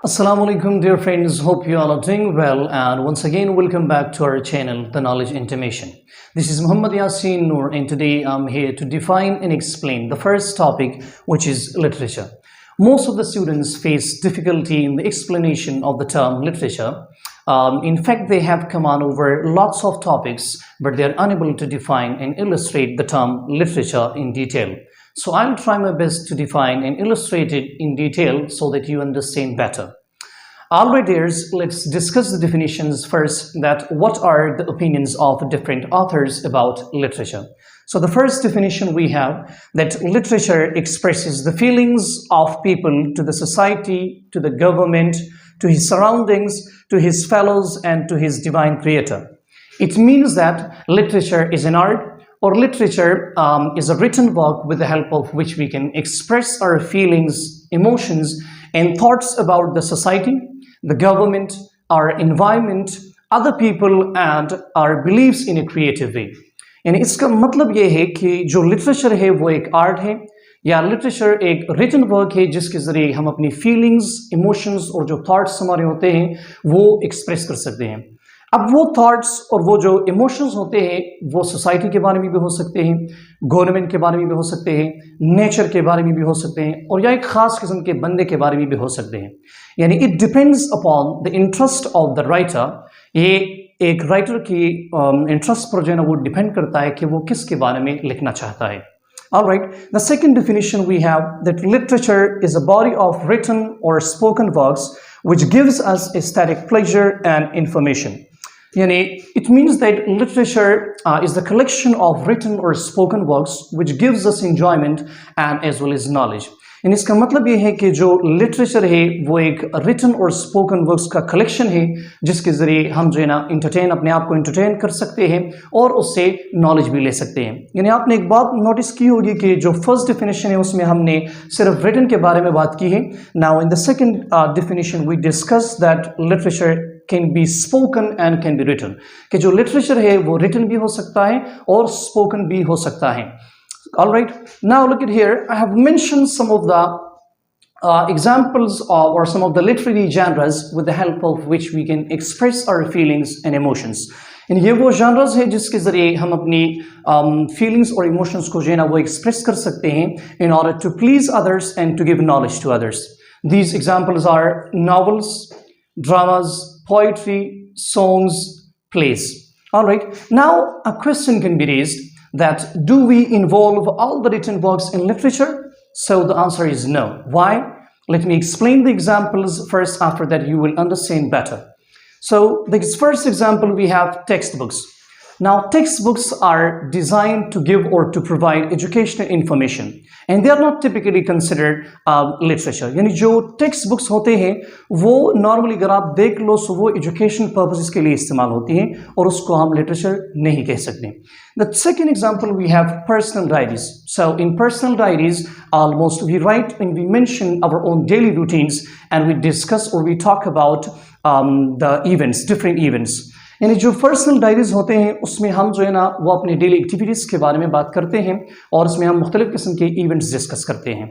Assalamu alaikum dear friends, hope you all are doing well and once again welcome back to our channel The Knowledge Intimation. This is Muhammad Yasin Noor and today I'm here to define and explain the first topic, which is literature. Most of the students face difficulty in the explanation of the term literature. In fact, they have come on over lots of topics but they are unable to define and illustrate the term literature in detail. So I'll try my best to define and illustrate it in detail so that you understand better. Alright dears, let's discuss the definitions first, that what are the opinions of different authors about literature. So the first definition we have that literature expresses the feelings of people to the society, to the government, to his surroundings, to his fellows and to his divine creator. It means that literature is an art or literature is a written work with the help of which we can express our feelings, emotions and thoughts about the society, the government, our environment, other people and our beliefs in a creative way. यानी इसका मतलब ये है कि जो literature है वो एक आर्ट है या लिटरेचर एक रिटन वर्क है जिसके ज़रिए हम अपनी फीलिंग्स, इमोशंस और जो थॉट्स हमारे होते हैं वो एक्सप्रेस कर सकते हैं। अब वो थॉट्स और वो जो इमोशंस होते हैं वो सोसाइटी के बारे में भी हो सकते हैं, गवर्नमेंट के बारे में भी हो सकते हैं, नेचर के बारे में भी हो सकते हैं और या एक ख़ास किस्म के बंदे के बारे में भी हो सकते हैं। यानी it depends upon the interest of the writer. ये एक राइटर की इंटरेस्ट पर जो है ना वो डिपेंड करता है कि वो किसके बारे में लिखना चाहता है। Alright, the second definition we have that literature is a body of written or spoken works which gives us aesthetic pleasure and information. Yani, it means that literature is the collection of written or spoken works which gives us enjoyment and as well as knowledge. And इसका मतलब ये है कि जो literature है वो एक written और स्पोकन वर्क्स का कलेक्शन है जिसके ज़रिए हम जो है ना अपने आप को इंटरटेन कर सकते हैं और उससे नॉलेज भी ले सकते हैं। यानी आपने एक बात नोटिस की होगी कि जो फर्स्ट डेफिनेशन है उसमें हमने सिर्फ रिटन के बारे में बात की है। Now in the second definition we discuss that literature can be spoken and can be written, कि जो लिटरेचर है वो रिटन भी हो सकता है और स्पोकन भी हो सकता है। Alright, now look at here. I have mentioned some of the examples or some of the literary genres with the help of which we can express our feelings and emotions. And ये वो genres है जिसके ज़रिए हम अपनी feelings और emotions को जो है ना वो express कर सकते हैं in order to please others and to give knowledge to others. These examples are novels, dramas, poetry, songs, plays. Alright, now a question can be raised that do we involve all the written works in literature? So the answer is no. Why? Let me explain the examples first, after that you will understand better. So this first example we have textbooks. Now textbooks are designed to give or to provide educational information and they are not typically considered literature. यानी जो text books होते हैं वो normally अगर आप देख लो तो वो एजुकेशन पर्पसेस के लिए इस्तेमाल होती हैं और उसको हम लिटरेचर नहीं कह सकते। The second example we have personal diaries. So in personal diaries almost we write and we mention our own daily routines and we discuss or we talk about the events, different events. यानी जो personal diaries होते हैं उसमें हम जो है ना वो अपने डेली एक्टिविटीज़ के बारे में बात करते हैं और उसमें हम मुख्तलिफ किस्म के इवेंट्स डिस्कस करते हैं।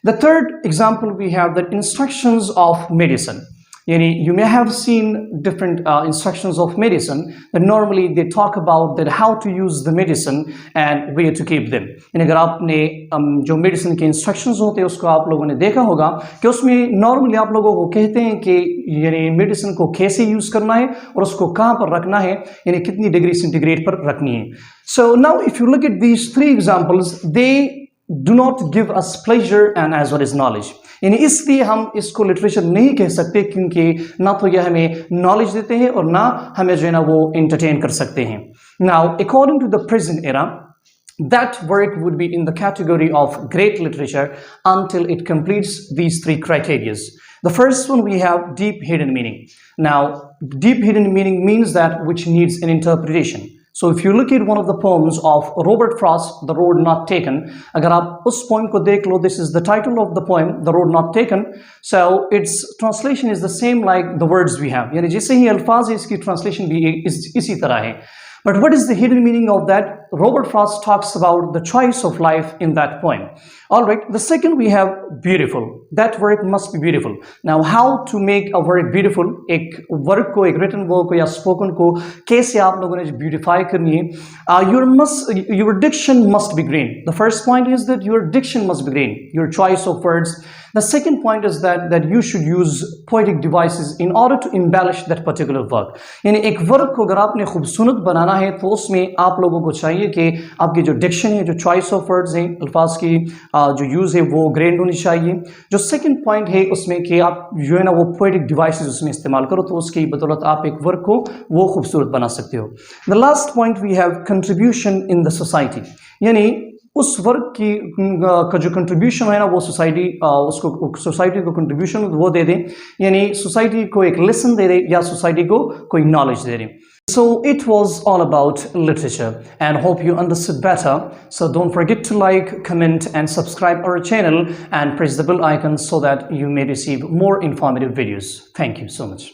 The third example we have the instructions of medicine. यानी you may have seen different instructions of medicine that normally they talk about that how to use the medicine and where to keep them. यानी अगर आपने जो medicine के instructions होते हैं उसको आप लोगों ने देखा होगा कि उसमें नॉर्मली आप लोगों को कहते हैं कि यानी मेडिसिन को कैसे यूज़ करना है और उसको कहाँ पर रखना है, यानी कितनी डिग्री सेंटीग्रेड पर रखनी है। So now if you look at these three examples, they do not give us pleasure and as well as knowledge. यानी इसलिए हम इसको लिटरेचर नहीं कह सकते क्योंकि ना तो यह हमें नॉलेज देते हैं और ना हमें जो है ना वो एंटरटेन कर सकते हैं। Now according to the present era, that work would be in the category of great literature until it completes these three criteria. The first one we have deep hidden meaning. Now deep hidden meaning means that which needs an interpretation. So if you look at one of the poems of Robert Frost, The Road Not Taken, अगर आप उस poem को देख लो, this is the title of the poem, The Road Not Taken. So its translation is the same like the words we have. यानी जैसे ही अल्फाज है इसकी translation भी इसी तरह है। But what is the hidden meaning of that? Robert Frost talks about the choice of life in that poem. All right, the second we have beautiful. That work must be beautiful. Now, how to make a work beautiful? एक work को, एक written work को या spoken को कैसे आप लोगों ने beautify करनी है? Your diction must be green. The first point is that your diction must be green. Your choice of words. The second point is that you should use poetic devices in order to embellish that particular work. यानी एक work को अगर आपने खूबसूरत बनाना है तो उसमें आप लोगों को चाहिए कि आपकी जो डिक्शन है, जो चॉइस ऑफ वर्ड्स हैं, अल्फाज की जो यूज़ है वो ग्रैंड होनी चाहिए. जो सेकंड पॉइंट है उसमें कि आप जो है ना वो पोएटिक डिवाइसेस उसमें इस्तेमाल करो तो उसकी बदौलत आप एक वर्क को वो खूबसूरत बना सकते हो. The last point we have contribution in the society. यानी उस वर्क की का जो कंट्रीब्यूशन है ना वो सोसाइटी उसको सोसाइटी को कंट्रीब्यूशन वो दे दें, यानी सोसाइटी को एक लेसन दे दे या सोसाइटी को कोई नॉलेज दे दें. So it was all about literature and hope you understood better. So don't forget to like, comment and subscribe our channel and press the bell icon so that you may receive more informative videos. Thank you so much.